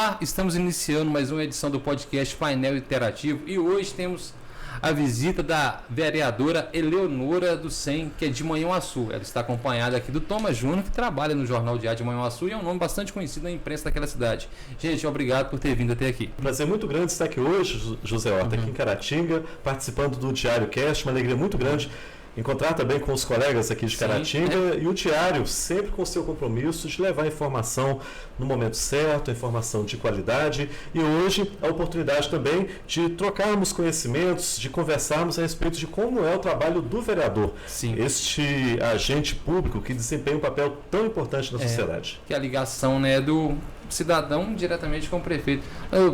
Olá, estamos iniciando mais uma edição do podcast Painel Interativo e hoje temos a visita da vereadora Eleonora do SEM, que é de Manhuaçu. Ela está acompanhada aqui do Thomas Júnior, que trabalha no Jornal Diário de Manhuaçu e é um nome bastante conhecido na imprensa daquela cidade. Gente, obrigado por ter vindo até aqui. Prazer muito grande estar aqui hoje, José Horta, aqui em Caratinga, participando do Diário Cast, uma alegria muito grande encontrar também com os colegas aqui de Caratinga e o Diário sempre com o seu compromisso de levar a informação no momento certo, a informação de qualidade e hoje a oportunidade também de trocarmos conhecimentos, de conversarmos a respeito de como é o trabalho do vereador, este agente público que desempenha um papel tão importante na sociedade. Que é a ligação, né, do cidadão diretamente com o prefeito.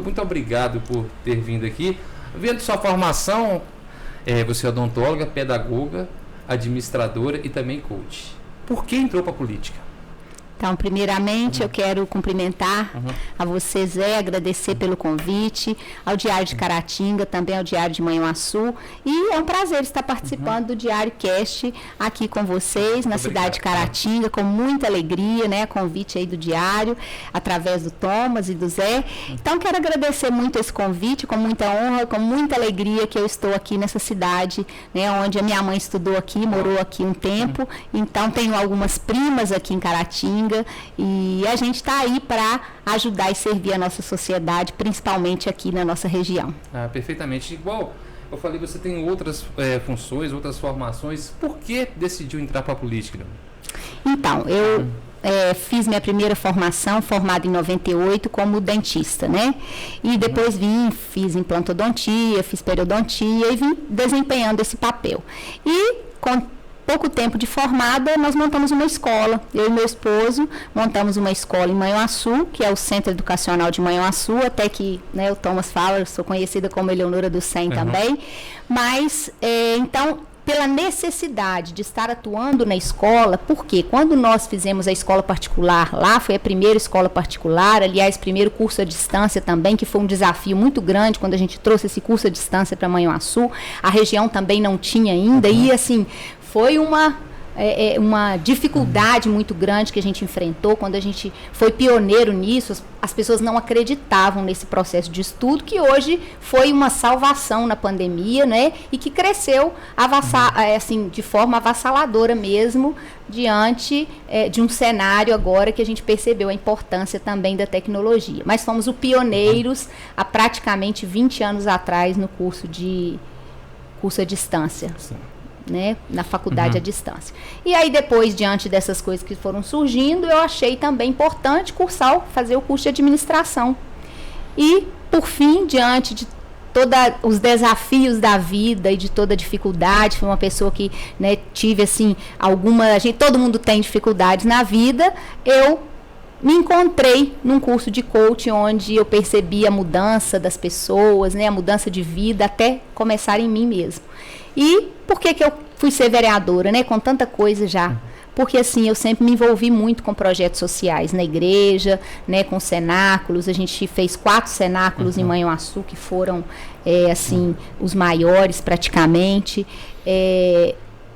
Muito obrigado por ter vindo aqui. Vendo sua formação, você é odontóloga, pedagoga, administradora e também coach. Por que entrou para a política? Então, primeiramente, eu quero cumprimentar a você, Zé, agradecer pelo convite, ao Diário de Caratinga, também ao Diário de Manhuaçu, e é um prazer estar participando do Diário Cast aqui com vocês, na cidade de Caratinga, com muita alegria, né, convite aí do Diário, através do Thomas e do Zé. Então, quero agradecer muito esse convite, com muita honra, com muita alegria que eu estou aqui nessa cidade, né, onde a minha mãe estudou aqui, morou aqui um tempo, então tenho algumas primas aqui em Caratinga, e a gente está aí para ajudar e servir a nossa sociedade, principalmente aqui na nossa região. Perfeitamente. Igual eu falei, você tem outras funções, outras formações. Por que decidiu entrar para a política? Então, eu fiz minha primeira formação, formada em 98, como dentista, né? E depois fiz implantodontia, fiz periodontia e vim desempenhando esse papel. E com pouco tempo de formada, nós montamos uma escola. Eu e meu esposo montamos uma escola em Manhuaçu, que é o Centro Educacional de Manhuaçu, até que, né, o Thomas fala, eu sou conhecida como Eleonora do SEM também. Mas, então, pela necessidade de estar atuando na escola, porque quando nós fizemos a escola particular lá, foi a primeira escola particular, aliás, primeiro curso à distância também, que foi um desafio muito grande quando a gente trouxe esse curso à distância para Manhuaçu, a região também não tinha ainda, e assim, foi uma dificuldade muito grande que a gente enfrentou quando a gente foi pioneiro nisso. As pessoas não acreditavam nesse processo de estudo, que hoje foi uma salvação na pandemia, né? E que cresceu assim, de forma avassaladora mesmo, diante de um cenário agora que a gente percebeu a importância também da tecnologia. Mas fomos os pioneiros há praticamente 20 anos atrás no curso à distância. Sim. Né, na faculdade à distância. E aí depois, diante dessas coisas que foram surgindo, eu achei também importante fazer o curso de administração. E, por fim, diante de todos os desafios da vida e de toda a dificuldade, fui uma pessoa que, né, tive assim, todo mundo tem dificuldades na vida, eu me encontrei num curso de coaching onde eu percebi a mudança das pessoas, né, a mudança de vida até começar em mim mesmo. E por que eu fui ser vereadora, né, com tanta coisa já? Porque assim, eu sempre me envolvi muito com projetos sociais na igreja, né, com cenáculos. A gente fez 4 cenáculos em Manhuaçu, que foram, assim, os maiores praticamente.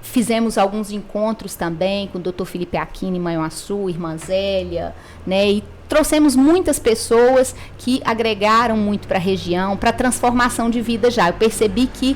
Fizemos alguns encontros também com o Dr. Felipe Aquino em Manhuaçu, Irmã Zélia, né, e trouxemos muitas pessoas que agregaram muito para a região, para a transformação de vida já. Eu percebi que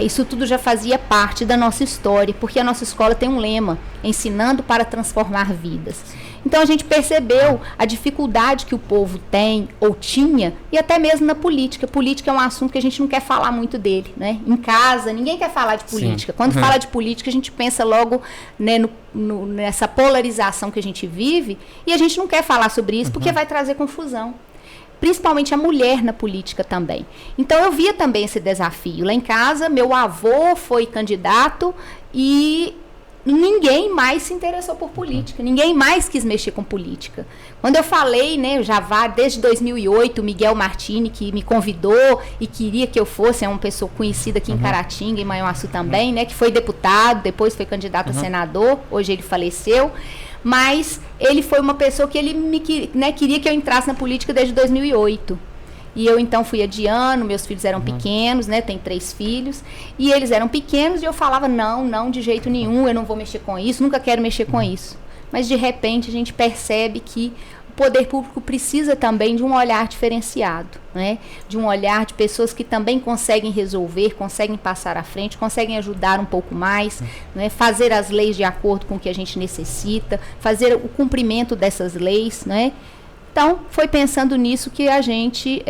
isso tudo já fazia parte da nossa história, porque a nossa escola tem um lema, ensinando para transformar vidas. Então a gente percebeu a dificuldade que o povo tem ou tinha, e até mesmo na política. Política é um assunto que a gente não quer falar muito dele, né? Em casa, ninguém quer falar de política. Sim. Quando fala de política, a gente pensa logo, né, nessa polarização que a gente vive, e a gente não quer falar sobre isso porque vai trazer confusão. Principalmente a mulher na política também. Então eu via também esse desafio. Lá em casa, meu avô foi candidato e ninguém mais se interessou por política, ninguém mais quis mexer com política. Quando eu falei, né, desde 2008, o Miguel Martini, que me convidou e queria que eu fosse, é uma pessoa conhecida aqui em Caratinga, em Manhuaçu também, né, que foi deputado, depois foi candidato a senador, hoje ele faleceu, mas ele foi uma pessoa que ele queria que eu entrasse na política desde 2008. E eu então fui adiando, meus filhos eram pequenos, né? Tenho 3 filhos, e eles eram pequenos e eu falava, não, de jeito nenhum, eu não vou mexer com isso, nunca quero mexer com isso. Mas de repente a gente percebe que poder público precisa também de um olhar diferenciado, né? De um olhar de pessoas que também conseguem resolver, conseguem passar à frente, conseguem ajudar um pouco mais, né? Fazer as leis de acordo com o que a gente necessita, fazer o cumprimento dessas leis, né? Então, foi pensando nisso que a gente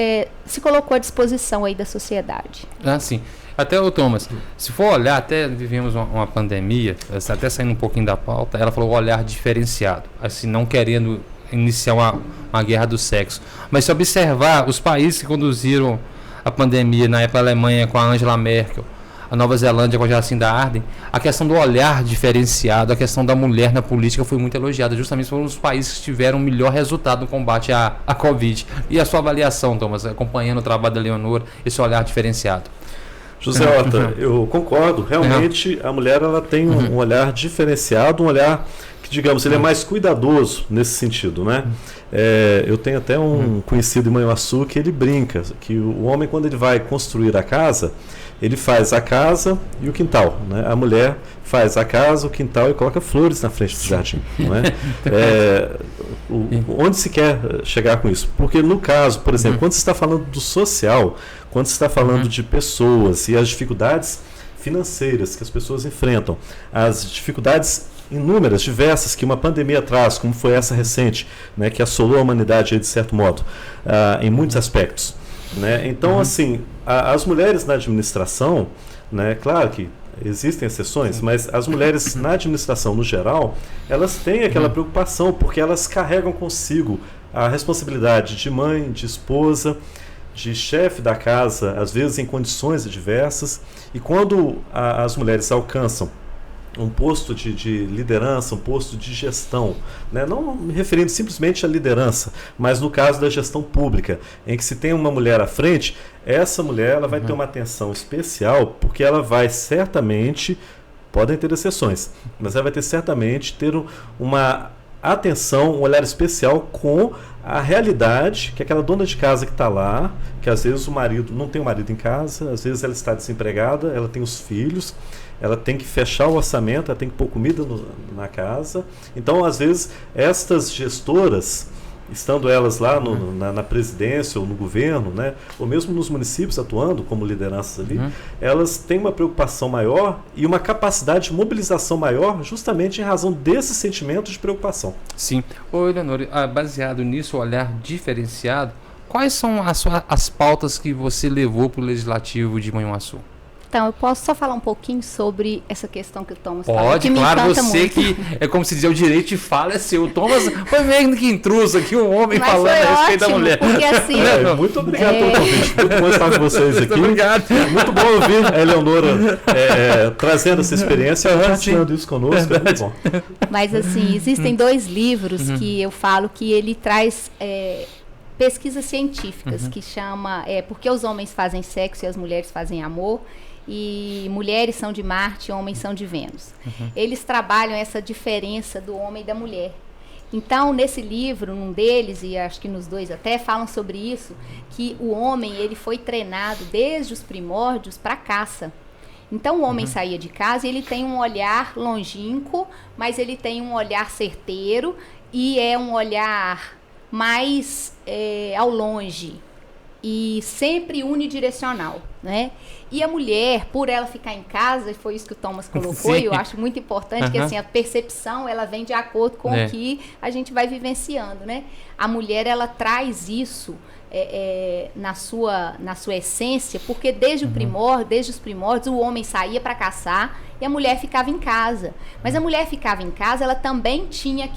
se colocou à disposição aí da sociedade. Ah, sim. Até o Thomas, se for olhar, até vivemos uma pandemia, até saindo um pouquinho da pauta, ela falou olhar diferenciado, assim, não querendo iniciar uma guerra do sexo. Mas se observar os países que conduziram a pandemia, na época a Alemanha com a Angela Merkel, a Nova Zelândia com a Jacinda Ardern, a questão do olhar diferenciado, a questão da mulher na política foi muito elogiada. Justamente foram os países que tiveram o melhor resultado no combate à Covid. E a sua avaliação, Thomas, acompanhando o trabalho da Leonora, esse olhar diferenciado? José Horta, eu concordo. Realmente, a mulher ela tem um olhar diferenciado, um olhar que, digamos, ele é mais cuidadoso nesse sentido, né? Eu tenho até um conhecido em Manhuaçu que ele brinca que o homem, quando ele vai construir a casa, ele faz a casa e o quintal, né? A mulher faz a casa, o quintal e coloca flores na frente do jardim, não é? Onde se quer chegar com isso? Porque no caso, por exemplo, quando se está falando do social, quando se está falando de pessoas e as dificuldades financeiras que as pessoas enfrentam, as dificuldades inúmeras, diversas que uma pandemia traz, como foi essa recente, né, que assolou a humanidade de certo modo, em muitos aspectos, né? Então, assim, as mulheres na administração, né, claro que existem exceções, mas as mulheres na administração, no geral, elas têm aquela preocupação, porque elas carregam consigo a responsabilidade de mãe, de esposa, de chefe da casa, às vezes em condições adversas, e quando as mulheres alcançam um posto de liderança, um posto de gestão, né? Não me referindo simplesmente à liderança, mas no caso da gestão pública, em que se tem uma mulher à frente, essa mulher ela vai ter uma atenção especial, porque ela vai certamente, podem ter exceções, mas ela vai ter certamente uma atenção, um olhar especial com a realidade que aquela dona de casa que está lá, que às vezes o marido não tem o marido em casa, às vezes ela está desempregada, ela tem os filhos, ela tem que fechar o orçamento, ela tem que pôr comida na casa. Então, às vezes, estas gestoras, estando elas lá na presidência ou no governo, né, ou mesmo nos municípios atuando como lideranças ali, elas têm uma preocupação maior e uma capacidade de mobilização maior justamente em razão desse sentimento de preocupação. Sim. Ô, Eleonora, baseado nisso, o olhar diferenciado, quais são as pautas que você levou para o Legislativo de Manhuaçu? Então, eu posso só falar um pouquinho sobre essa questão que o Thomas falou? Pode, claro, você muito. Que é como se dizer, o direito de fala é seu. O Thomas foi meio que intruso aqui, um homem mas falando a respeito da mulher. Porque, assim, muito obrigado pelo convite, muito bom estar com vocês aqui. Obrigado. Muito bom ouvir a Eleonora trazendo essa experiência, compartilhando isso conosco, é muito bom. Mas assim, existem 2 livros que eu falo que ele traz pesquisas científicas, que chama Porque os Homens Fazem Sexo e as Mulheres Fazem Amor, e mulheres são de Marte, homens são de Vênus. Eles trabalham essa diferença do homem e da mulher. Então, nesse livro, num deles, e acho que nos 2 até, falam sobre isso, que o homem ele foi treinado desde os primórdios para caça. Então, o homem saía de casa e ele tem um olhar longínquo, mas ele tem um olhar certeiro e é um olhar mais ao longe e sempre unidirecional, né? E a mulher, por ela ficar em casa, e foi isso que o Thomas colocou, e eu acho muito importante que assim, a percepção ela vem de acordo com o que a gente vai vivenciando, né? A mulher ela traz isso na sua essência, porque desde os primórdios o homem saía para caçar e a mulher ficava em casa. Mas a mulher ficava em casa, ela também tinha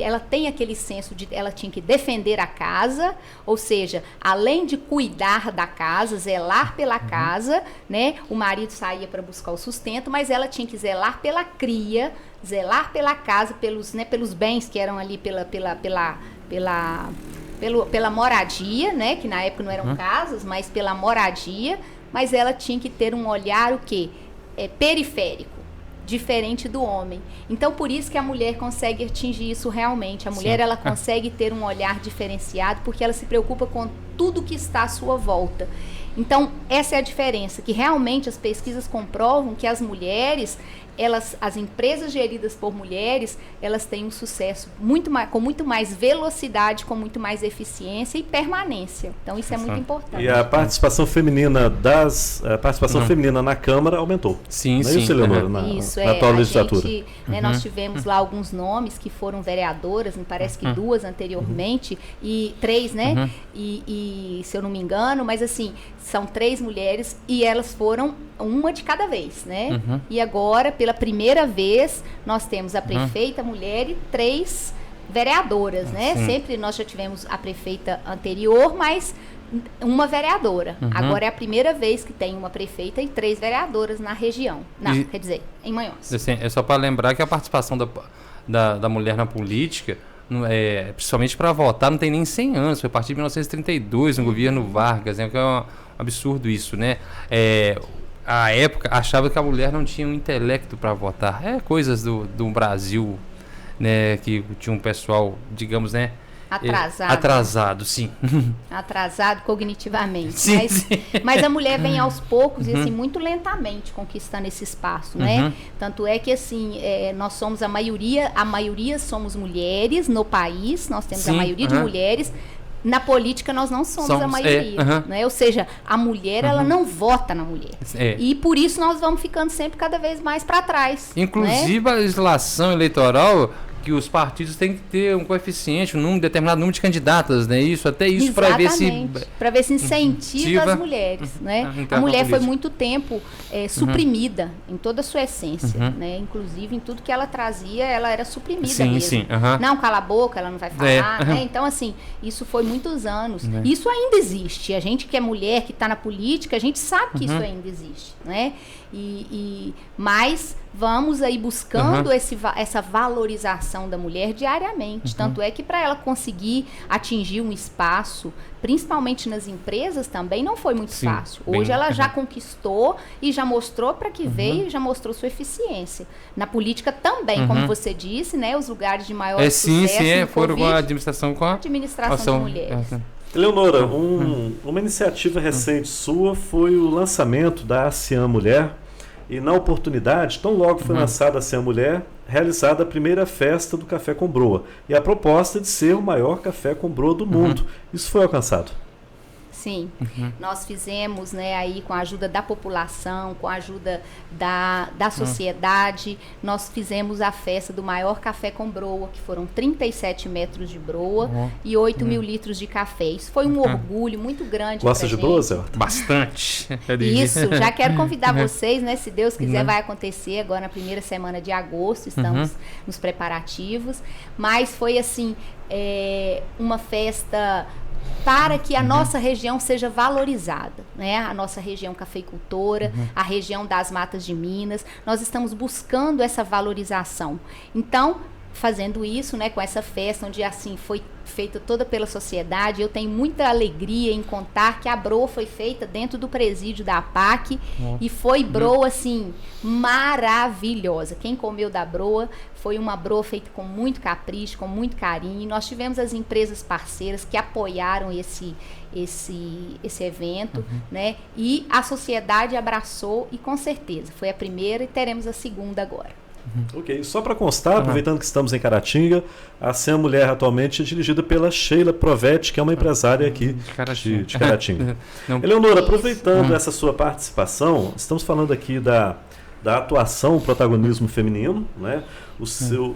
ela tem aquele senso de ela tinha que defender a casa, ou seja, além de cuidar da casa, zelar pela casa, né? O marido saía para buscar o sustento, mas ela tinha que zelar pela cria, zelar pela casa, pelos bens que eram ali pela moradia, né, que na época não eram casas, mas pela moradia, mas ela tinha que ter um olhar o quê? Periférico, diferente do homem. Então, por isso que a mulher consegue atingir isso realmente. A mulher, ela consegue ter um olhar diferenciado, porque ela se preocupa com tudo que está à sua volta. Então, essa é a diferença, que realmente as pesquisas comprovam que as mulheres as empresas geridas por mulheres, elas têm um sucesso com muito mais velocidade, com muito mais eficiência e permanência. Então isso é muito importante. E a participação feminina feminina na Câmara aumentou. Sim, não é isso, Eleonora, na atual legislatura? Nós tivemos lá alguns nomes que foram vereadoras, me parece que 2 anteriormente, e 3, né? E se eu não me engano, mas assim, são 3 mulheres e elas foram uma de cada vez, né? E agora, pela primeira vez, nós temos a prefeita mulher e 3 vereadoras, né? Sempre nós já tivemos a prefeita anterior, mas uma vereadora. Agora é a primeira vez que tem uma prefeita e 3 vereadoras na região. Quer dizer, em Manhuaçu. Assim, é só para lembrar que a participação da mulher na política, principalmente para votar, não tem nem 100 anos. Foi a partir de 1932, no governo Vargas, né? Que é um absurdo isso, né? A época achava que a mulher não tinha um intelecto para votar. Coisas do Brasil, né? Que tinha um pessoal, digamos, né? Atrasado, sim. Atrasado cognitivamente. Sim, mas a mulher vem aos poucos e assim, muito lentamente conquistando esse espaço, né? Tanto é que assim, nós somos a maioria somos mulheres no país, nós temos a maioria de mulheres. Na política nós não somos a maioria, né? Ou seja, a mulher ela não vota na mulher. E por isso nós vamos ficando sempre cada vez mais para trás. Inclusive, né? A legislação eleitoral, que os partidos têm que ter um coeficiente, determinado número de candidatas, né? Para ver se incentiva as mulheres, né? A mulher foi muito tempo suprimida em toda a sua essência, né? Inclusive em tudo que ela trazia, ela era suprimida mesmo. Não, cala a boca, ela não vai falar, né? Então assim, isso foi muitos anos. Isso ainda existe. A gente que é mulher, que está na política, a gente sabe que isso ainda existe, né? Mas vamos aí buscando essa valorização da mulher diariamente. Tanto é que para ela conseguir atingir um espaço, principalmente nas empresas também, não foi muito fácil. Hoje ela já conquistou e já mostrou para que veio e já mostrou sua eficiência. Na política também, como você disse, né? Os lugares de maior sucesso foram com a administração de mulheres. Eleonora, uma iniciativa recente sua foi o lançamento da ASEAN Mulher, e na oportunidade, tão logo foi lançada a ASEAN Mulher, realizada a primeira festa do Café com Broa, e a proposta de ser o maior café com broa do mundo. Isso foi alcançado? Sim, nós fizemos, né, aí com a ajuda da população, com a ajuda da sociedade, nós fizemos a festa do maior café com broa, que foram 37 metros de broa e 8 mil litros de café. Isso foi um orgulho muito grande. Gosta de broa, Zé? Bastante. Isso, já quero convidar vocês, né, se Deus quiser, vai acontecer agora na primeira semana de agosto, estamos nos preparativos, mas foi assim, uma festa para que a nossa região seja valorizada, né? A nossa região cafeicultora, a região das matas de Minas, nós estamos buscando essa valorização. Então, fazendo isso, né, com essa festa, onde assim foi feita toda pela sociedade, eu tenho muita alegria em contar que a broa foi feita dentro do presídio da APAC e foi broa, assim, maravilhosa. Quem comeu da broa foi uma broa feita com muito capricho, com muito carinho, e nós tivemos as empresas parceiras que apoiaram esse evento, né, e a sociedade abraçou e com certeza foi a primeira e teremos a segunda agora. Ok, só para constar, aproveitando que estamos em Caratinga, a ASEAN Mulher atualmente é dirigida pela Sheila Provetti, que é uma empresária aqui de Caratinga. Eleonora, aproveitando essa sua participação, estamos falando aqui da atuação, o protagonismo feminino, né?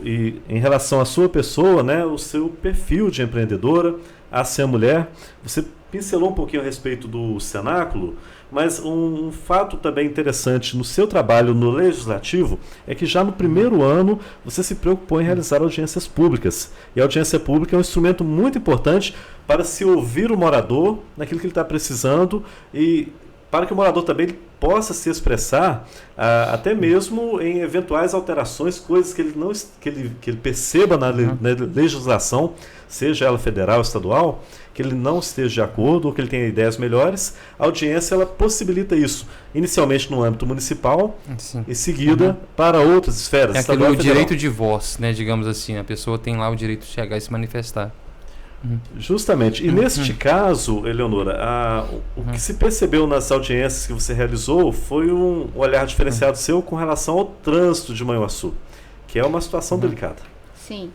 E em relação à sua pessoa, né? O seu perfil de empreendedora, a ASEAN Mulher, você pincelou um pouquinho a respeito do cenáculo, mas um fato também interessante no seu trabalho no Legislativo é que já no primeiro ano você se preocupou em realizar audiências públicas. E a audiência pública é um instrumento muito importante para se ouvir o morador naquilo que ele está precisando e para que o morador também possa se expressar até mesmo em eventuais alterações, coisas que ele perceba na legislação, seja ela federal ou estadual, que ele não esteja de acordo ou que ele tenha ideias melhores. A audiência ela possibilita isso, inicialmente no âmbito municipal, em seguida para outras esferas. É aquele direito de voz, né, digamos assim, a pessoa tem lá o direito de chegar e se manifestar. Justamente. E neste caso, Eleonora, o que se percebeu nas audiências que você realizou foi um olhar diferenciado seu com relação ao trânsito de Manhuaçu, que é uma situação delicada. Sim.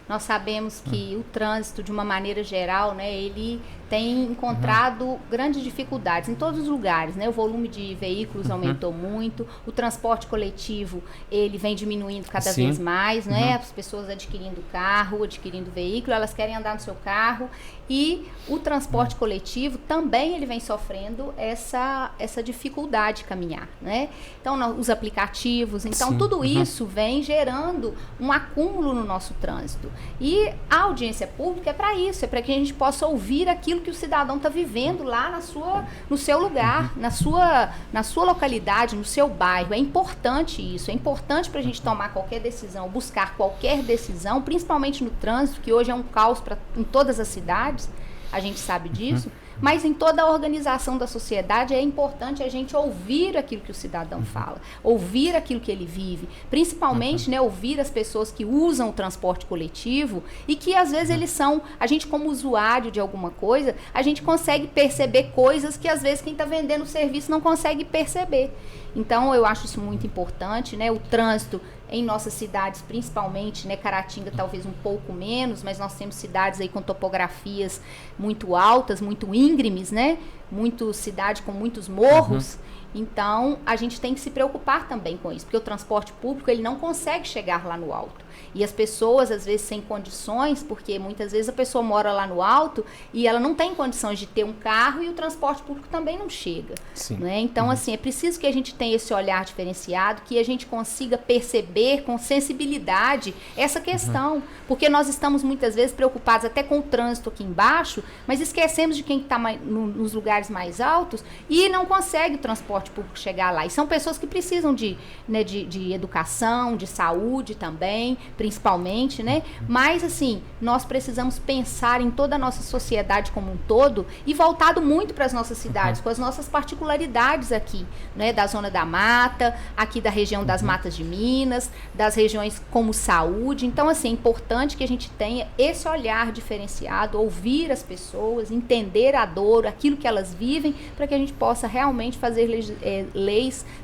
Nós sabemos que o trânsito, de uma maneira geral, né, ele tem encontrado grandes dificuldades em todos os lugares, né? O volume de veículos aumentou muito, o transporte coletivo, ele vem diminuindo cada vez mais, né? As pessoas adquirindo carro, adquirindo veículo, elas querem andar no seu carro, e o transporte coletivo também ele vem sofrendo essa dificuldade de caminhar, né? Então, os aplicativos, então tudo isso vem gerando um acúmulo no nosso trânsito. E a audiência pública é para isso, é para que a gente possa ouvir aquilo que o cidadão está vivendo lá no seu lugar, na sua localidade, no seu bairro. É importante isso, é importante para a gente tomar qualquer decisão, buscar qualquer decisão, principalmente no trânsito, que hoje é um caos em todas as cidades, a gente sabe disso, mas em toda a organização da sociedade é importante a gente ouvir aquilo que o cidadão fala, ouvir aquilo que ele vive, principalmente, né, ouvir as pessoas que usam o transporte coletivo e que às vezes a gente como usuário de alguma coisa, a gente consegue perceber coisas que às vezes quem está vendendo o serviço não consegue perceber. Então eu acho isso muito importante, né, o trânsito em nossas cidades, principalmente, né, Caratinga talvez um pouco menos, mas nós temos cidades aí com topografias muito altas, muito íngremes, né, cidade com muitos morros, então a gente tem que se preocupar também com isso, porque o transporte público ele não consegue chegar lá no alto. E as pessoas, às vezes, sem condições, porque muitas vezes a pessoa mora lá no alto e ela não tem condições de ter um carro e o transporte público também não chega. Né? Então, assim, é preciso que a gente tenha esse olhar diferenciado, que a gente consiga perceber com sensibilidade essa questão. Porque nós estamos, muitas vezes, preocupados até com o trânsito aqui embaixo, mas esquecemos de quem está nos lugares mais altos e não consegue o transporte público chegar lá. E são pessoas que precisam de educação, de saúde também, principalmente, né? Mas, assim, nós precisamos pensar em toda a nossa sociedade como um todo e voltado muito para as nossas cidades, com as nossas particularidades aqui, né? Da Zona da Mata, aqui da região das Matas de Minas, das regiões como saúde. Então, assim, é importante que a gente tenha esse olhar diferenciado, ouvir as pessoas, entender a dor, aquilo que elas vivem, para que a gente possa realmente fazer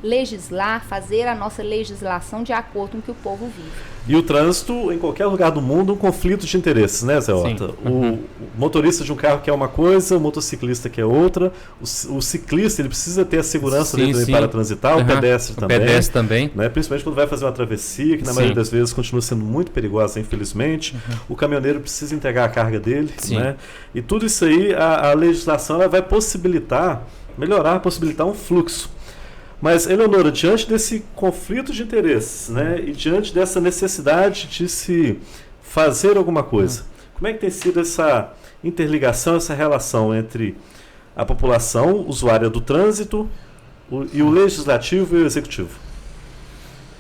legislar, fazer a nossa legislação de acordo com o que o povo vive. E o trânsito, em qualquer lugar do mundo, um conflito de interesses, né, Zé Horta? O motorista de um carro quer uma coisa, o motociclista quer outra, o ciclista ele precisa ter a segurança dele para transitar, o pedestre também. O pedestre também. Né? Principalmente quando vai fazer uma travessia, que na maioria das vezes continua sendo muito perigosa, infelizmente. O caminhoneiro precisa entregar a carga dele. Né? E tudo isso aí, a legislação ela vai possibilitar um fluxo. Mas, Eleonora, diante desse conflito de interesses, né, e diante dessa necessidade de se fazer alguma coisa, como é que tem sido essa interligação, essa relação entre a população usuária do trânsito e o legislativo e o executivo?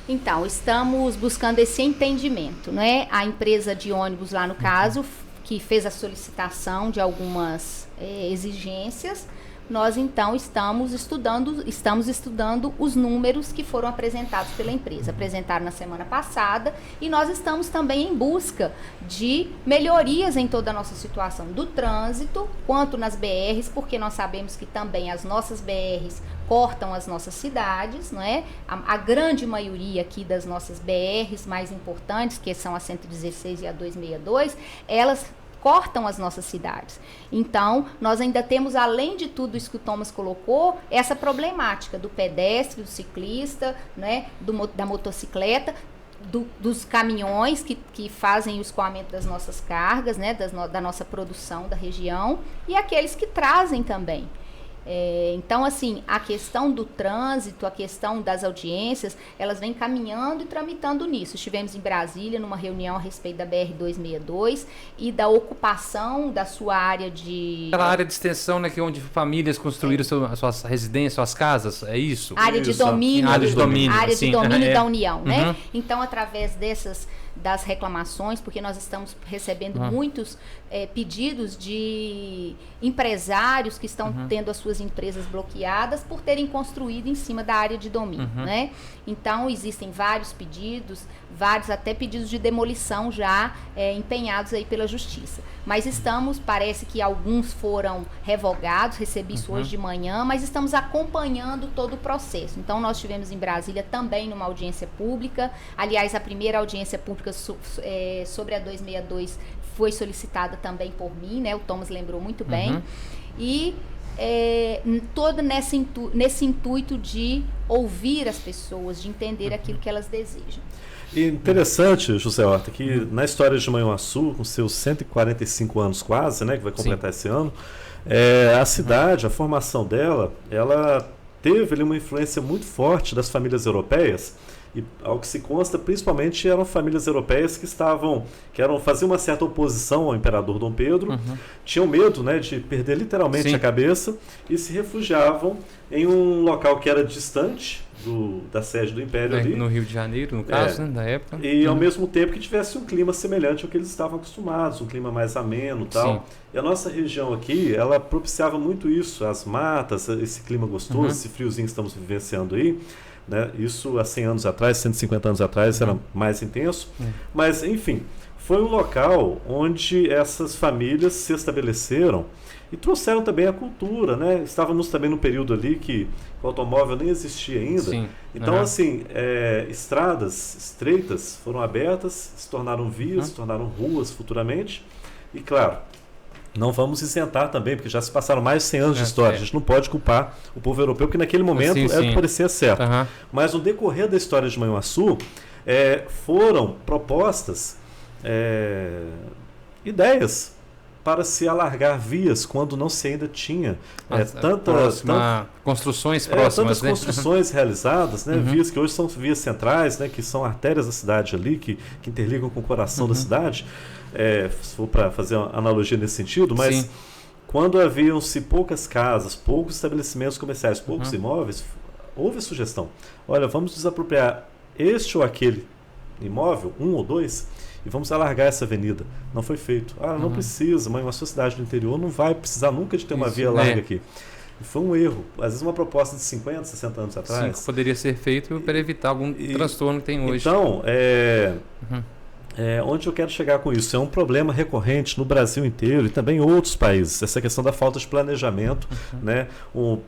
Então, estamos buscando esse entendimento, né? A empresa de ônibus lá no caso, que fez a solicitação de algumas exigências. Nós, então, estamos estudando os números que foram apresentados pela empresa. Apresentaram na semana passada e nós estamos também em busca de melhorias em toda a nossa situação do trânsito, quanto nas BRs, porque nós sabemos que também as nossas BRs cortam as nossas cidades, não é? A grande maioria aqui das nossas BRs mais importantes, que são a 116 e a 262, elas cortam as nossas cidades. Então, nós ainda temos, além de tudo isso que o Thomas colocou, essa problemática do pedestre, do ciclista, né, da motocicleta, dos caminhões que fazem o escoamento das nossas cargas, né, da nossa produção da região, e aqueles que trazem também. Então, assim, a questão do trânsito, a questão das audiências, elas vêm caminhando e tramitando nisso. Estivemos em Brasília numa reunião a respeito da BR-262 e da ocupação da sua área de... Aquela área de extensão, né, que onde famílias construíram suas residências, suas casas, é isso? Área de domínio. Área de domínio da União, né? Então, através das reclamações, porque nós estamos recebendo muitos pedidos de empresários que estão tendo as suas empresas bloqueadas por terem construído em cima da área de domínio, né? Então, existem vários pedidos, vários até pedidos de demolição já empenhados aí pela Justiça. Mas parece que alguns foram revogados, recebi isso hoje de manhã, mas estamos acompanhando todo o processo. Então, nós tivemos em Brasília também numa audiência pública, aliás, a primeira audiência pública sobre a 262 foi solicitada também por mim, né? O Thomas lembrou muito bem. E todo nesse intuito de ouvir as pessoas, de entender aquilo que elas desejam. E interessante, José Horta, que na história de Manhuaçu, com seus 145 anos quase, né, que vai completar esse ano, a cidade, a formação dela, ela teve ali uma influência muito forte das famílias europeias, e ao que se consta, principalmente eram famílias europeias que faziam uma certa oposição ao imperador Dom Pedro, tinham medo, né, de perder literalmente a cabeça e se refugiavam em um local que era distante da sede do Império ali. No Rio de Janeiro, no caso, né, da época. E ao mesmo tempo que tivesse um clima semelhante ao que eles estavam acostumados, um clima mais ameno e tal. Sim. E a nossa região aqui, ela propiciava muito isso, as matas, esse clima gostoso, esse friozinho que estamos vivenciando aí. Né? Isso há 100 anos atrás, 150 anos atrás, era mais intenso. Mas, enfim, foi um local onde essas famílias se estabeleceram e trouxeram também a cultura, né? Estávamos também num período ali que o automóvel nem existia ainda. Sim. Então, assim, estradas estreitas foram abertas, se tornaram vias, se tornaram ruas futuramente. E, claro, não vamos isentar também, porque já se passaram mais de 100 anos de história. A gente não pode culpar o povo europeu, que naquele momento era o que parecia certo. Mas no decorrer da história de Manhuaçu, foram propostas ideias para se alargar vias quando não se ainda tinha construções próximas, tantas construções realizadas, né? Vias que hoje são vias centrais, né? Que são artérias da cidade ali, que interligam com o coração da cidade, se for para fazer uma analogia nesse sentido, mas quando haviam-se poucas casas, poucos estabelecimentos comerciais, poucos imóveis, houve a sugestão, olha, vamos desapropriar este ou aquele imóvel, um ou dois, e vamos alargar essa avenida. Não foi feito. Não precisa, mas uma sociedade do interior não vai precisar nunca de ter uma via larga aqui. E foi um erro. Às vezes uma proposta de 50, 60 anos atrás. Poderia ser feito para evitar algum transtorno que tem hoje. Então, onde eu quero chegar com isso? É um problema recorrente no Brasil inteiro e também em outros países. Essa questão da falta de planejamento, né?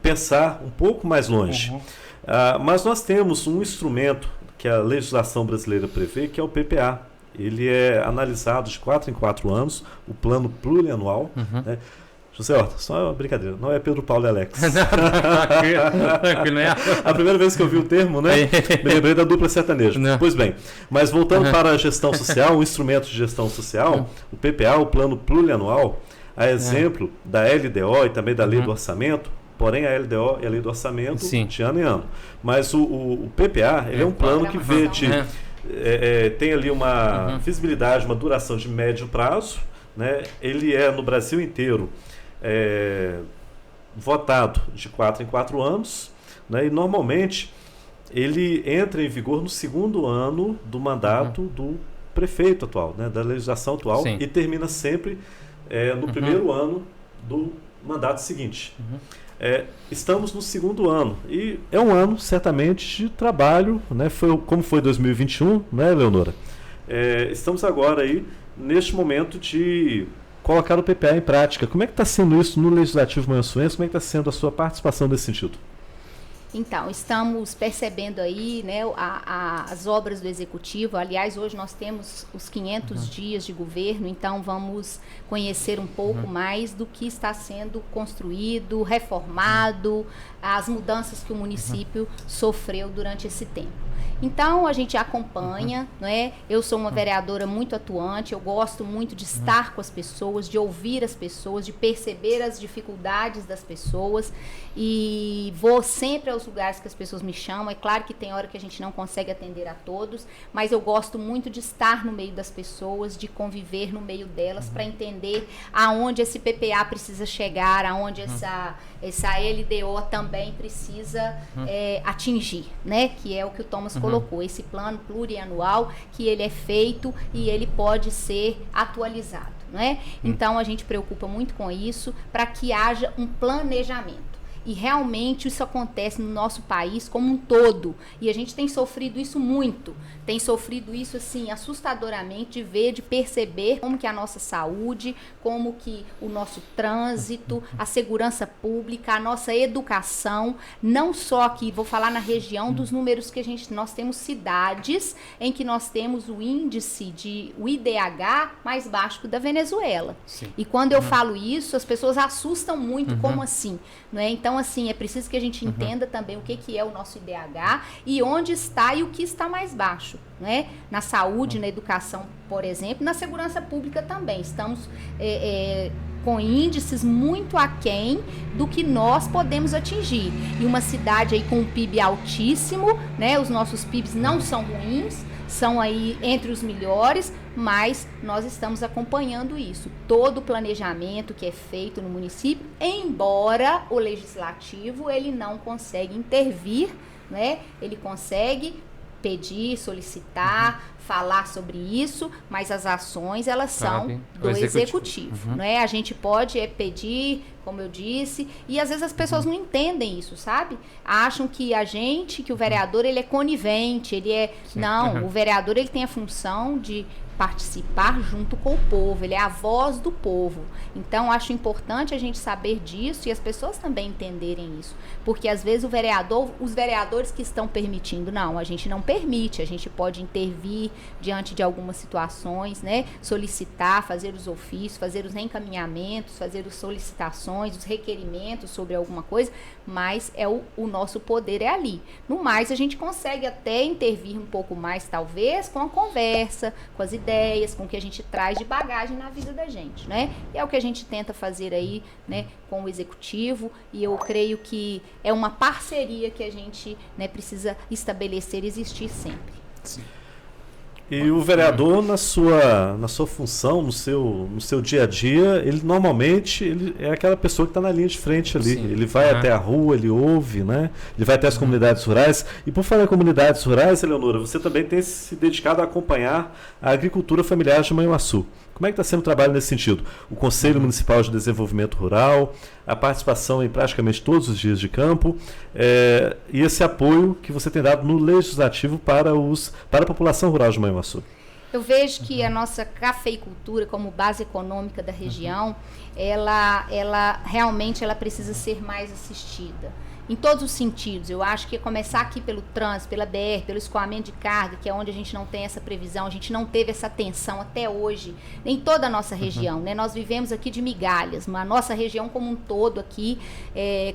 Pensar um pouco mais longe. Mas nós temos um instrumento que a legislação brasileira prevê, que é o PPA. Ele é analisado de 4 em 4 anos, o plano plurianual. Né? José Horta, só uma brincadeira, não é Pedro Paulo e Alex. A primeira vez que eu vi o termo, né, me lembrei da dupla sertaneja. Pois bem, mas voltando para a gestão social, o instrumento de gestão social, o PPA, o plano plurianual, a exemplo da LDO e também da lei do orçamento, porém a LDO e a lei do orçamento de ano em ano. Mas o PPA ele é um plano que vê tem ali uma visibilidade, uma duração de médio prazo, né? Ele é no Brasil inteiro votado de 4 em 4 anos, né? E normalmente ele entra em vigor no segundo ano do mandato do prefeito atual, né? Da legislação atual, e termina sempre no primeiro ano do mandato seguinte. Estamos no segundo ano e é um ano certamente de trabalho, né? Como foi 2021, né, Leonora? Estamos agora aí neste momento de colocar o PPA em prática. Como é que está sendo isso no Legislativo manhuaçuense? Como é que está sendo a sua participação nesse sentido? Então, estamos percebendo aí, né, as obras do Executivo. Aliás, hoje nós temos os 500 dias de governo, então vamos conhecer um pouco mais do que está sendo construído, reformado, as mudanças que o município sofreu durante esse tempo. Então, a gente acompanha, né? Eu sou uma vereadora muito atuante, eu gosto muito de estar com as pessoas, de ouvir as pessoas, de perceber as dificuldades das pessoas e vou sempre aos lugares que as pessoas me chamam. É claro que tem hora que a gente não consegue atender a todos, mas eu gosto muito de estar no meio das pessoas, de conviver no meio delas para entender aonde esse PPA precisa chegar, aonde essa LDO também precisa atingir, né? Que é o que o Thomas Thomas colocou, esse plano plurianual que ele é feito e ele pode ser atualizado, né? Então a gente preocupa muito com isso para que haja um planejamento. E realmente isso acontece no nosso país como um todo. E a gente tem sofrido isso muito. Tem sofrido isso, assim, assustadoramente, de ver, de perceber como que a nossa saúde, como que o nosso trânsito, a segurança pública, a nossa educação, não só aqui, vou falar na região dos números que nós temos cidades em que nós temos o índice o IDH mais baixo que o da Venezuela. Sim. E quando eu falo isso, as pessoas assustam muito, como assim? Não é? Então, assim, é preciso que a gente entenda também o que é o nosso IDH e onde está e o que está mais baixo, né? Na saúde, na educação, por exemplo, na segurança pública também. Estamos com índices muito aquém do que nós podemos atingir. E uma cidade aí com um PIB altíssimo, né? Os nossos PIBs não são ruins, são aí entre os melhores, mas nós estamos acompanhando isso. Todo o planejamento que é feito no município, embora o legislativo ele não consegue intervir, né? Ele consegue pedir, solicitar, falar sobre isso, mas as ações elas são do executivo, né? A gente pode pedir, como eu disse, e às vezes as pessoas não entendem isso, sabe? Acham que que o vereador ele é conivente, ele é... Não, o vereador ele tem a função de participar junto com o povo, ele é a voz do povo. Então, acho importante a gente saber disso e as pessoas também entenderem isso. Porque, às vezes, os vereadores que estão permitindo, não, a gente não permite, a gente pode intervir diante de algumas situações, né? Solicitar, fazer os ofícios, fazer os reencaminhamentos, fazer as solicitações, os requerimentos sobre alguma coisa, mas o nosso poder é ali. No mais, a gente consegue até intervir um pouco mais, talvez, com a conversa, com as ideias, com o que a gente traz de bagagem na vida da gente, né? E é o que a gente tenta fazer aí, né, com o executivo, e eu creio que é uma parceria que a gente, né, precisa estabelecer e existir sempre. Sim. E o vereador, na sua função, no seu dia a dia, ele normalmente é aquela pessoa que está na linha de frente ali. Sim. Ele vai até a rua, ele ouve, né? Ele vai até as comunidades rurais. E por falar em comunidades rurais, Eleonora, você também tem se dedicado a acompanhar a agricultura familiar de Manhuaçu. Como é que está sendo o trabalho nesse sentido? O Conselho Municipal de Desenvolvimento Rural, a participação em praticamente todos os dias de campo, e esse apoio que você tem dado no Legislativo para a população rural de Manhuaçu. Eu vejo que a nossa cafeicultura, como base econômica da região, ela realmente precisa ser mais assistida. Em todos os sentidos. Eu acho que começar aqui pelo trânsito, pela BR, pelo escoamento de carga, que é onde a gente não tem essa previsão, a gente não teve essa atenção até hoje, em toda a nossa região, né? Nós vivemos aqui de migalhas, a nossa região como um todo aqui,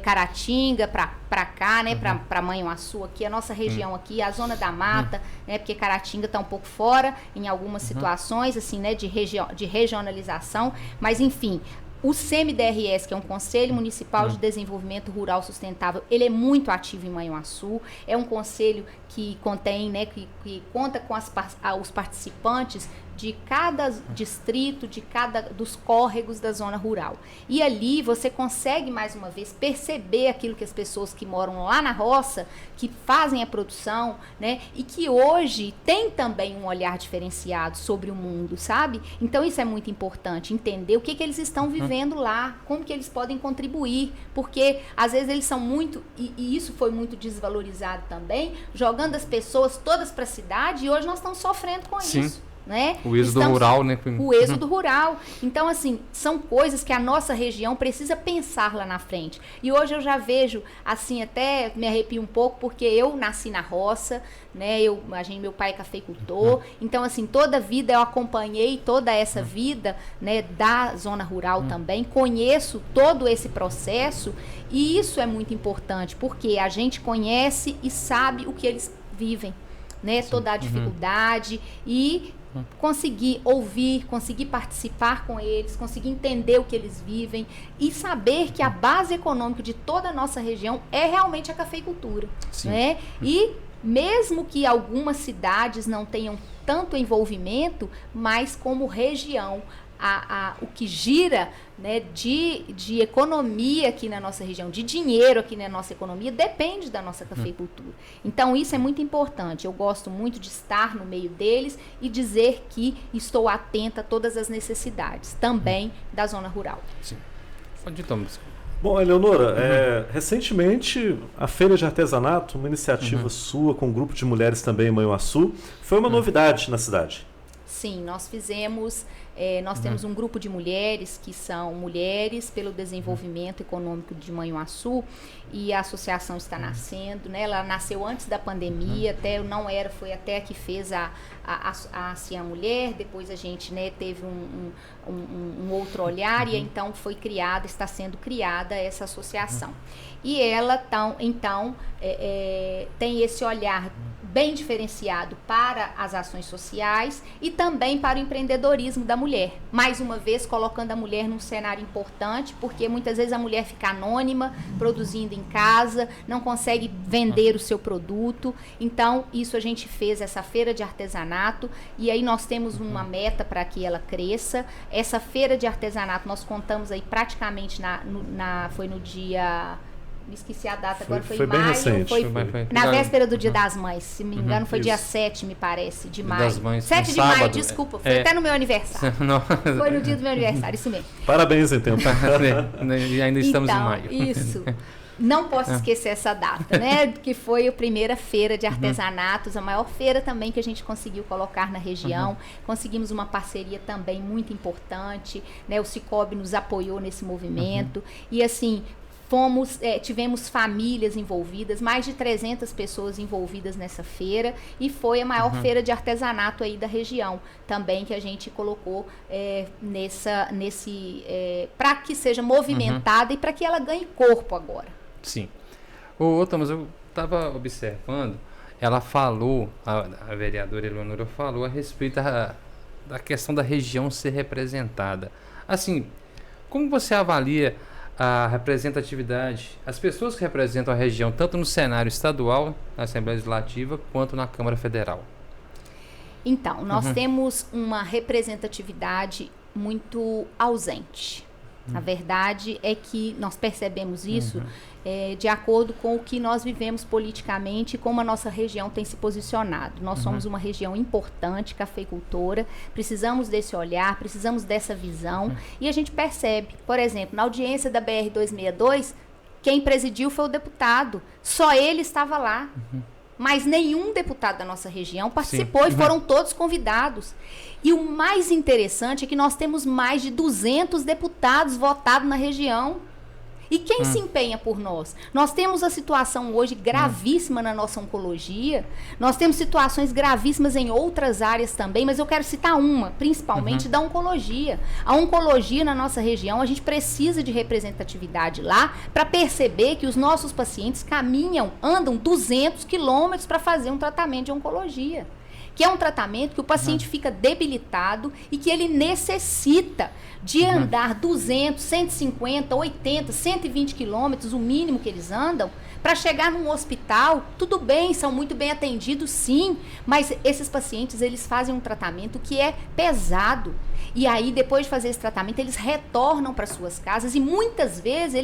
Caratinga, para cá, né? Para Manhuaçu aqui, a nossa região aqui, a zona da mata, né? Porque Caratinga está um pouco fora em algumas situações, assim, né? De regionalização, mas enfim... O CMDRS, que é um Conselho Municipal de Desenvolvimento Rural Sustentável, ele é muito ativo em Manhuaçu, é um conselho que contém, né, que conta com os participantes de cada distrito, dos córregos da zona rural. E ali você consegue, mais uma vez, perceber aquilo que as pessoas que moram lá na roça, que fazem a produção, né, e que hoje tem também um olhar diferenciado sobre o mundo, sabe? Então isso é muito importante, entender o que eles estão vivendo lá, como que eles podem contribuir, porque às vezes eles são muito, e isso foi muito desvalorizado também, jogando as pessoas todas para a cidade, e hoje nós estamos sofrendo com isso. Né? O êxodo rural, né? O êxodo rural. Então, assim, são coisas que a nossa região precisa pensar lá na frente. E hoje eu já vejo, assim, até me arrepio um pouco, porque eu nasci na roça, né? Meu pai é cafeicultor. Então, assim, toda a vida eu acompanhei toda essa vida, né, da zona rural também. Conheço todo esse processo e isso é muito importante, porque a gente conhece e sabe o que eles vivem, né? Toda a dificuldade e conseguir ouvir, conseguir participar com eles, conseguir entender o que eles vivem e saber que a base econômica de toda a nossa região é realmente a cafeicultura, né? E mesmo que algumas cidades não tenham tanto envolvimento, mas como região, o que gira, né, de economia aqui na nossa região, de dinheiro aqui na nossa economia, depende da nossa cafeicultura. Então, isso é muito importante. Eu gosto muito de estar no meio deles e dizer que estou atenta a todas as necessidades, também da zona rural. Sim. Pode tomar. Bom, Eleonora, recentemente a Feira de Artesanato, uma iniciativa sua com um grupo de mulheres também em Manhuaçu, foi uma novidade na cidade. Sim, nós fizemos, nós temos um grupo de mulheres que são Mulheres pelo Desenvolvimento Econômico de Manhuaçu, e a associação está nascendo, né? Ela nasceu antes da pandemia, até eu não era, foi até a que fez a Cian Mulher, depois a gente, né, teve um outro olhar, e então foi criada, está sendo criada essa associação. E ela, então, tem esse olhar bem diferenciado para as ações sociais e também para o empreendedorismo da mulher. Mais uma vez, colocando a mulher num cenário importante, porque muitas vezes a mulher fica anônima, produzindo em casa, não consegue vender o seu produto. Então, isso a gente fez, essa feira de artesanato, e aí nós temos uma meta para que ela cresça. Essa feira de artesanato, nós contamos aí praticamente, foi no dia... Me esqueci a data, agora foi em maio. Bem recente. Foi na véspera do Dia das Mães, se me engano, foi dia 7, me parece, de maio. Das Mães, 7 de sábado, maio, desculpa, foi até no meu aniversário. Foi no dia do meu aniversário, isso mesmo. Parabéns, então. E ainda estamos em maio. Isso. Não posso esquecer essa data, né? Que foi a primeira feira de artesanatos, a maior feira também que a gente conseguiu colocar na região. Conseguimos uma parceria também muito importante, né? O Cicobi nos apoiou nesse movimento. E assim, tivemos famílias envolvidas, mais de 300 pessoas envolvidas nessa feira, e foi a maior feira de artesanato aí da região também, que a gente colocou para que seja movimentada e para que ela ganhe corpo agora. Sim. Thomas, eu estava observando, ela falou, a vereadora Eleonora falou a respeito da questão da região ser representada. Assim, como você avalia a representatividade, as pessoas que representam a região, tanto no cenário estadual, na Assembleia Legislativa, quanto na Câmara Federal? Então, nós temos uma representatividade muito ausente. A verdade é que nós percebemos isso de acordo com o que nós vivemos politicamente e como a nossa região tem se posicionado. Nós somos uma região importante, cafeicultora, precisamos desse olhar, precisamos dessa visão, e a gente percebe, por exemplo, na audiência da BR-262, quem presidiu foi o deputado, só ele estava lá. Mas nenhum deputado da nossa região participou. E foram todos convidados. E o mais interessante é que nós temos mais de 200 deputados votados na região. E quem se empenha por nós? Nós temos a situação hoje gravíssima na nossa oncologia, nós temos situações gravíssimas em outras áreas também, mas eu quero citar uma, principalmente da oncologia. A oncologia na nossa região, a gente precisa de representatividade lá para perceber que os nossos pacientes andam 200 quilômetros para fazer um tratamento de oncologia, que é um tratamento que o paciente fica debilitado e que ele necessita de andar 200, 150, 80, 120 quilômetros, o mínimo que eles andam, para chegar num hospital. Tudo bem, são muito bem atendidos, sim, mas esses pacientes, eles fazem um tratamento que é pesado. E aí, depois de fazer esse tratamento, eles retornam para suas casas, e muitas vezes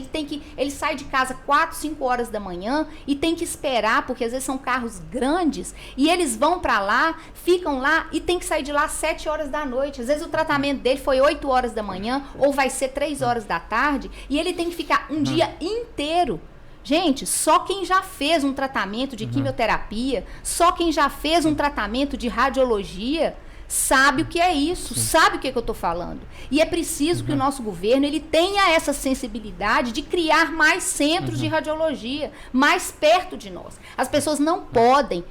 ele sai de casa 4, 5 horas da manhã e tem que esperar, porque às vezes são carros grandes, e eles vão para lá, ficam lá e tem que sair de lá às 7 horas da noite. Às vezes o tratamento dele foi 8 horas da manhã ou vai ser 3 horas da tarde, e ele tem que ficar um dia inteiro. Gente, só quem já fez um tratamento de quimioterapia, só quem já fez um tratamento de radiologia sabe o que é isso, sabe o que eu estou falando. E é preciso que o nosso governo ele tenha essa sensibilidade de criar mais centros de radiologia, mais perto de nós. As pessoas não podem,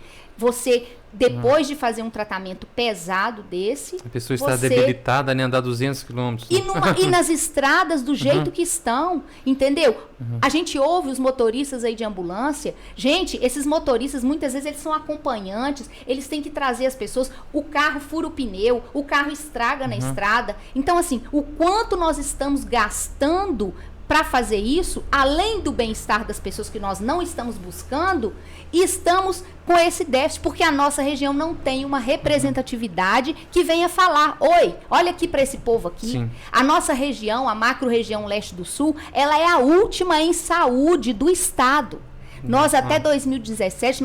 depois de fazer um tratamento pesado desse... A pessoa está debilitada, nem andar 200 quilômetros. E nas estradas do jeito que estão, entendeu? A gente ouve os motoristas aí de ambulância. Gente, esses motoristas, muitas vezes, eles são acompanhantes, eles têm que trazer as pessoas, o carro fura o pneu, o carro estraga na estrada. Então, assim, o quanto nós estamos gastando para fazer isso, além do bem-estar das pessoas que nós não estamos buscando, estamos com esse déficit, porque a nossa região não tem uma representatividade que venha falar, oi, olha aqui para esse povo aqui. Sim. A nossa região, a macro-região leste do sul, ela é a última em saúde do estado. Nós, até 2017,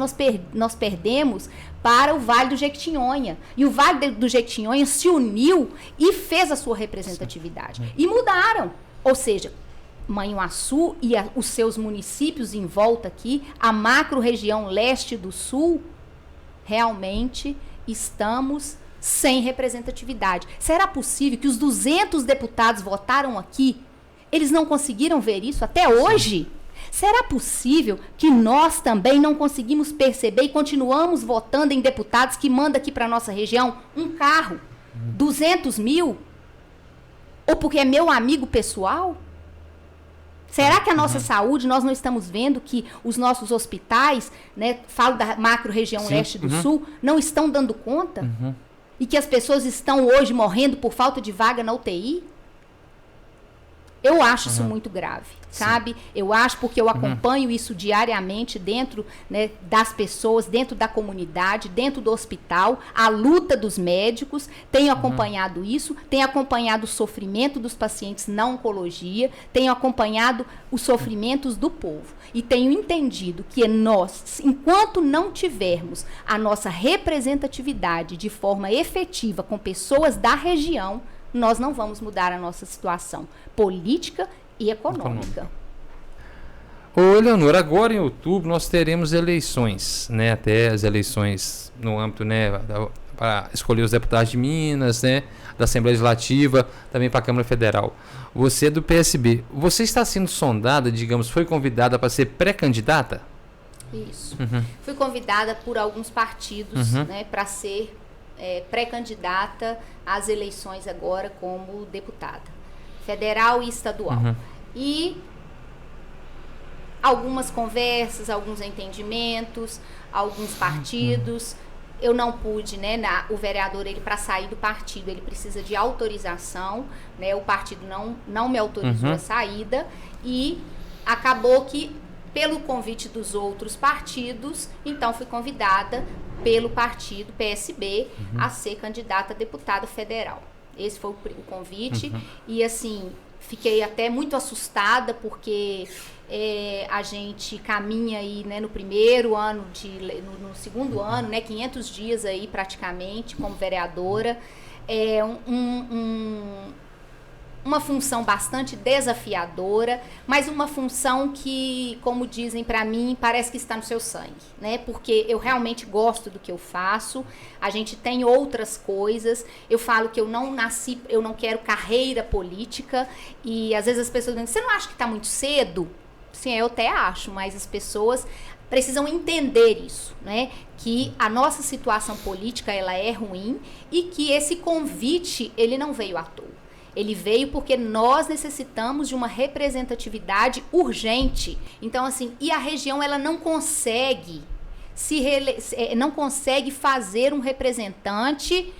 nós perdemos para o Vale do Jequitinhonha. E o Vale do Jequitinhonha se uniu e fez a sua representatividade. E mudaram. Ou seja, Manhuaçu e os seus municípios em volta aqui, a macro-região leste do sul, realmente estamos sem representatividade. Será possível que os 200 deputados votaram aqui, eles não conseguiram ver isso até hoje? Será possível que nós também não conseguimos perceber e continuamos votando em deputados que mandam aqui para a nossa região um carro, 200 mil? Ou porque é meu amigo pessoal? Será que a nossa saúde, nós não estamos vendo que os nossos hospitais, né, falo da macro-região leste do sul, não estão dando conta? E que as pessoas estão hoje morrendo por falta de vaga na UTI? Eu acho isso muito grave, sabe? Eu acho, porque eu acompanho isso diariamente dentro, né, das pessoas, dentro da comunidade, dentro do hospital, a luta dos médicos, tenho acompanhado isso, tenho acompanhado o sofrimento dos pacientes na oncologia, tenho acompanhado os sofrimentos do povo e tenho entendido que nós, enquanto não tivermos a nossa representatividade de forma efetiva com pessoas da região, nós não vamos mudar a nossa situação política e econômica. Ô, Eleonora, agora em outubro nós teremos eleições, né? Até as eleições no âmbito, né, para escolher os deputados de Minas, né, da Assembleia Legislativa, também para a Câmara Federal. Você é do PSB. Você está sendo sondada, digamos, foi convidada para ser pré-candidata? Isso. Fui convidada por alguns partidos, né, para ser pré-candidata às eleições agora como deputada federal e estadual. E algumas conversas, alguns entendimentos, alguns partidos. Eu não pude, né, o vereador, ele para sair do partido, ele precisa de autorização, né, o partido não me autorizou a saída e acabou que, pelo convite dos outros partidos, então fui convidada pelo partido PSB a ser candidata a deputada federal. Esse foi o convite e, assim, fiquei até muito assustada porque a gente caminha aí, né, no primeiro ano, no segundo ano, né, 500 dias aí praticamente como vereadora. É uma função bastante desafiadora, mas uma função que, como dizem para mim, parece que está no seu sangue, né? Porque eu realmente gosto do que eu faço, a gente tem outras coisas, eu falo que eu não quero carreira política, e às vezes as pessoas dizem, você não acha que está muito cedo? Sim, eu até acho, mas as pessoas precisam entender isso, né? Que a nossa situação política, ela é ruim, e que esse convite, ele não veio à toa. Ele veio porque nós necessitamos de uma representatividade urgente. Então, assim, e a região, ela não consegue não consegue fazer um representante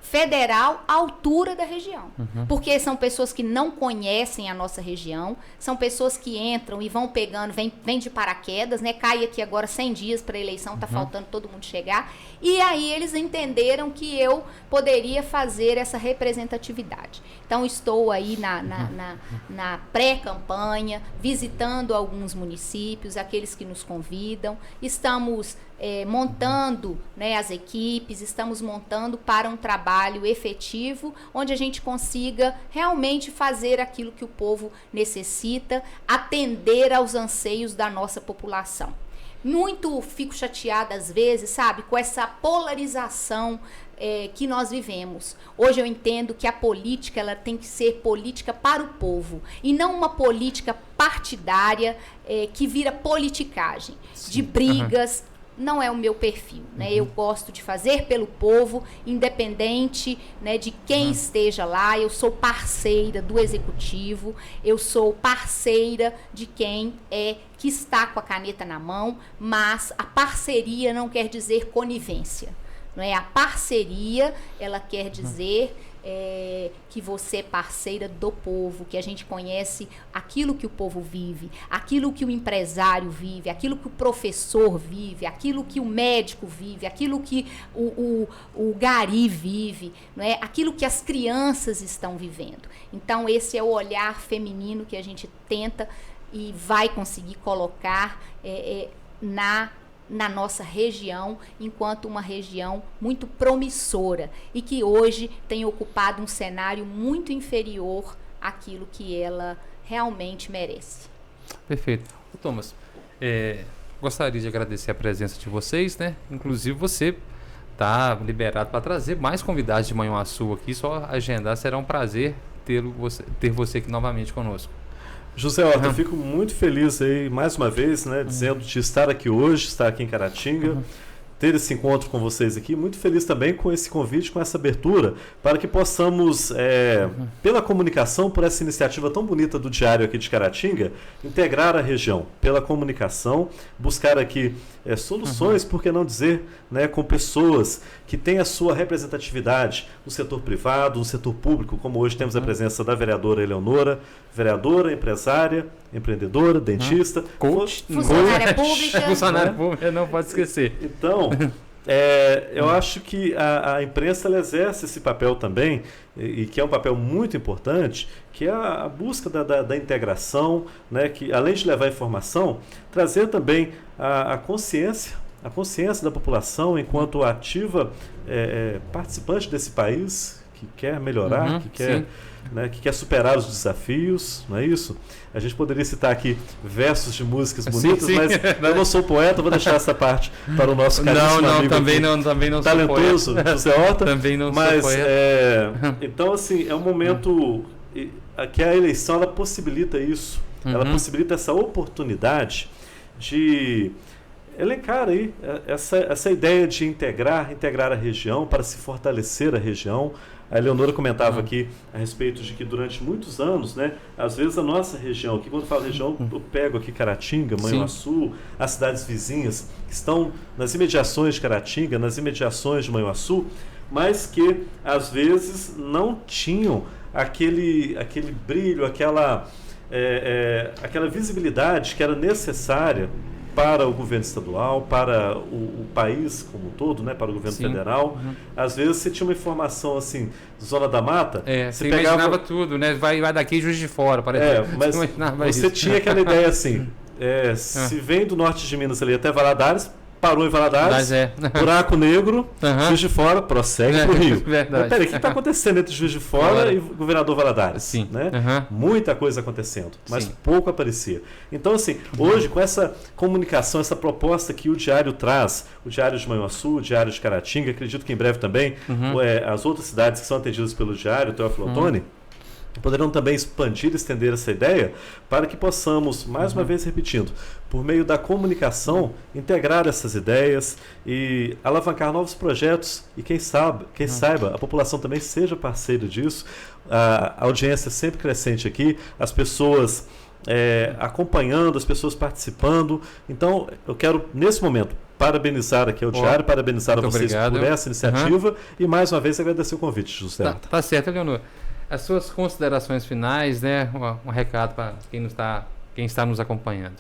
federal à altura da região. Porque são pessoas que não conhecem a nossa região, são pessoas que entram e vão pegando, vem de paraquedas, né? Cai aqui agora 100 dias para a eleição, tá faltando todo mundo chegar. E aí eles entenderam que eu poderia fazer essa representatividade. Então, estou aí na pré-campanha, visitando alguns municípios, aqueles que nos convidam. Estamos montando, né, as equipes, estamos montando para um trabalho efetivo, onde a gente consiga realmente fazer aquilo que o povo necessita, atender aos anseios da nossa população. Muito fico chateada às vezes, sabe, com essa polarização que nós vivemos. Hoje eu entendo que a política, ela tem que ser política para o povo e não uma política partidária que vira politicagem, de brigas. Não é o meu perfil, né? Eu gosto de fazer pelo povo, independente, né, de quem esteja lá. Eu sou parceira do executivo, eu sou parceira de quem que está com a caneta na mão, mas a parceria não quer dizer conivência, não é? A parceria, ela quer dizer que você é parceira do povo, que a gente conhece aquilo que o povo vive, aquilo que o empresário vive, aquilo que o professor vive, aquilo que o médico vive, aquilo que o gari vive, não é? Aquilo que as crianças estão vivendo. Então, esse é o olhar feminino que a gente tenta e vai conseguir colocar na nossa região, enquanto uma região muito promissora e que hoje tem ocupado um cenário muito inferior àquilo que ela realmente merece. Perfeito. Thomas, gostaria de agradecer a presença de vocês, né? Inclusive você está liberado para trazer mais convidados de Manhuaçu aqui, só agendar, será um prazer ter você aqui novamente conosco. José Horta, eu fico muito feliz aí, mais uma vez, né, dizendo de estar aqui hoje, estar aqui em Caratinga, ter esse encontro com vocês aqui. Muito feliz também com esse convite, com essa abertura, para que possamos, pela comunicação, por essa iniciativa tão bonita do Diário aqui de Caratinga, integrar a região. Pela comunicação, buscar aqui soluções, por que não dizer, né, com pessoas que têm a sua representatividade no setor privado, no setor público, como hoje temos a presença da vereadora Eleonora, vereadora, empresária, empreendedora, dentista, coach, funcionária pública. Funcionária pública, não pode esquecer. Então, eu acho que a imprensa ela exerce esse papel também, e que é um papel muito importante, que é a busca da integração, né, que além de levar informação, trazer também a consciência da população enquanto ativa participante desse país, que quer melhorar, que quer superar os desafios, não é isso? A gente poderia citar aqui versos de músicas bonitas, mas eu não sou poeta, vou deixar essa parte para o nosso caríssimo amigo também não talentoso, sou poeta. José Horta. Também não mas, sou poeta. Então, assim, é um momento que a eleição ela possibilita isso, ela possibilita essa oportunidade de elencar aí essa ideia de integrar a região para se fortalecer a região. A Eleonora comentava aqui a respeito de que durante muitos anos, né, às vezes a nossa região, aqui quando eu falo região, eu pego aqui Caratinga, Manhuaçu, as cidades vizinhas que estão nas imediações de Caratinga, nas imediações de Manhuaçu, mas que às vezes não tinham aquele brilho, aquela visibilidade que era necessária para o governo estadual, para o país como um todo, né, para o governo federal. Às vezes você tinha uma informação assim, zona da mata, você imaginava tudo, né? Vai daqui Juiz de Fora, mas você tinha aquela ideia assim, se vem do norte de Minas ali até Valadares, parou em Valadares, Buraco Negro, Juiz de Fora, prossegue para o Rio. Mas peraí, o que está acontecendo entre Juiz de Fora e o governador Valadares? Né? Muita coisa acontecendo, mas pouco aparecia. Então, assim, hoje, com essa comunicação, essa proposta que o Diário traz, o Diário de Manhuaçu, o Diário de Caratinga, acredito que em breve também as outras cidades que são atendidas pelo Diário, Teófilo Otoni, poderão também expandir e estender essa ideia para que possamos, mais uma vez repetindo, por meio da comunicação, integrar essas ideias e alavancar novos projetos e quem saiba, a população também seja parceira disso. A audiência sempre crescente aqui, as pessoas acompanhando, as pessoas participando. Então, eu quero, nesse momento, parabenizar aqui ao Diário, parabenizar a vocês por essa iniciativa e, mais uma vez, agradecer o convite, José. Tá certo, Eleonora. As suas considerações finais, né? Um recado para quem está nos acompanhando.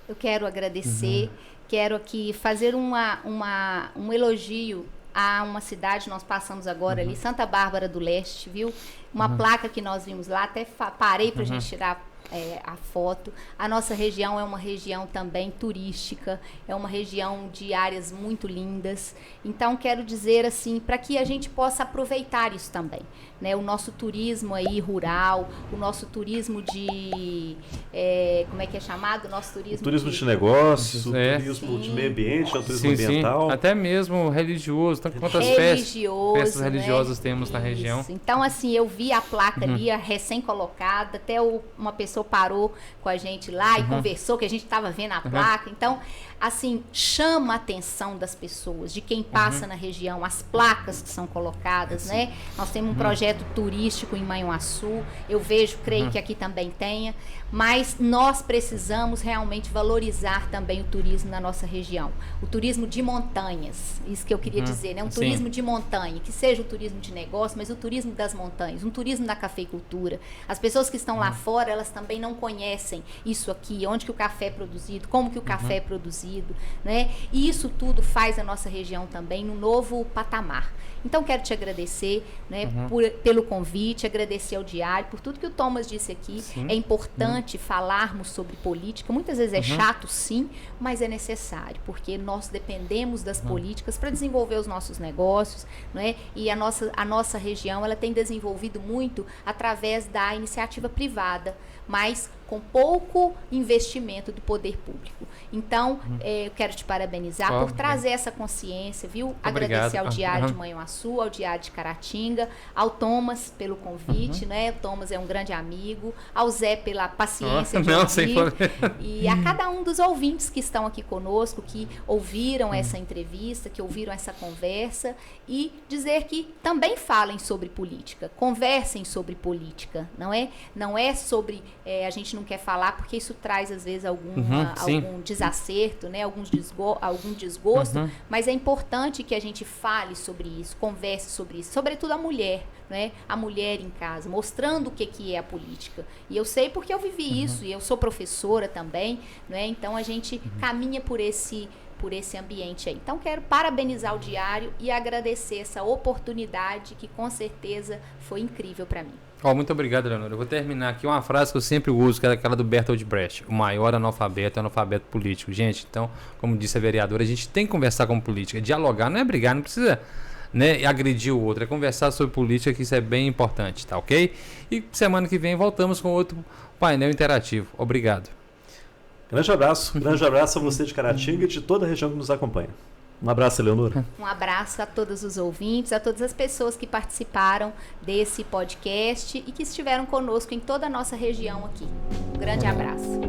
Eu quero agradecer, quero aqui fazer um elogio a uma cidade, nós passamos agora ali, Santa Bárbara do Leste, viu? Uma placa que nós vimos lá, até parei para a gente tirar a foto. A nossa região é uma região também turística, é uma região de áreas muito lindas. Então, quero dizer assim, para que a gente possa aproveitar isso também, né? O nosso turismo aí rural, o nosso turismo de como é que é chamado? O nosso turismo de negócios, o turismo de meio ambiente, o turismo ambiental. Até mesmo religioso, tanto quantas festas religiosas temos na região. Então, assim, eu vi a placa ali, a recém-colocada, até uma pessoa passou, parou com a gente lá e conversou, que a gente estava vendo a placa. Então, assim, chama a atenção das pessoas, de quem passa na região, as placas que são colocadas, né? Nós temos um projeto turístico em Manhuaçu, eu vejo, creio que aqui também tenha, mas nós precisamos realmente valorizar também o turismo na nossa região. O turismo de montanhas, isso que eu queria dizer, né? Um turismo de montanha, que seja o turismo de negócio, mas o turismo das montanhas, um turismo da cafeicultura. As pessoas que estão lá fora, elas também não conhecem isso aqui, onde que o café é produzido, como que o café é produzido, né? E isso tudo faz a nossa região também num novo patamar. Então, quero te agradecer, né, pelo convite, agradecer ao Diário, por tudo que o Thomas disse aqui. É importante falarmos sobre política. Muitas vezes é chato, sim, mas é necessário, porque nós dependemos das políticas para desenvolver os nossos negócios, né? E a nossa região, ela tem desenvolvido muito através da iniciativa privada, mas com pouco investimento do poder público. Então, eu quero te parabenizar por trazer essa consciência, viu? Agradecer ao Diário de Manhuaçu, ao Diário de Caratinga, ao Thomas pelo convite, né? O Thomas é um grande amigo, ao Zé pela paciência de ouvir, e a cada um dos ouvintes que estão aqui conosco, que ouviram essa entrevista, que ouviram essa conversa, e dizer que também falem sobre política, conversem sobre política, não é? Não é sobre, a gente não quer falar porque isso traz às vezes algum desacerto, né? algum desgosto, mas é importante que a gente fale sobre isso, converse sobre isso, sobretudo a mulher, né? A mulher em casa, mostrando o que é a política. E eu sei porque eu vivi isso, e eu sou professora também, né? Então a gente caminha por esse ambiente aí. Então, quero parabenizar o Diário e agradecer essa oportunidade que, com certeza, foi incrível para mim. Muito obrigado, Eleonora. Eu vou terminar aqui uma frase que eu sempre uso, que é aquela do Bertolt Brecht: o maior analfabeto é o analfabeto político. Gente, então, como disse a vereadora, a gente tem que conversar com política, dialogar, não é brigar, não precisa, né, agredir o outro, é conversar sobre política, que isso é bem importante, tá ok? E semana que vem voltamos com outro painel interativo. Obrigado. Grande abraço a você de Caratinga e de toda a região que nos acompanha. Um abraço, Eleonora. Um abraço a todos os ouvintes, a todas as pessoas que participaram desse podcast e que estiveram conosco em toda a nossa região aqui. Um grande abraço.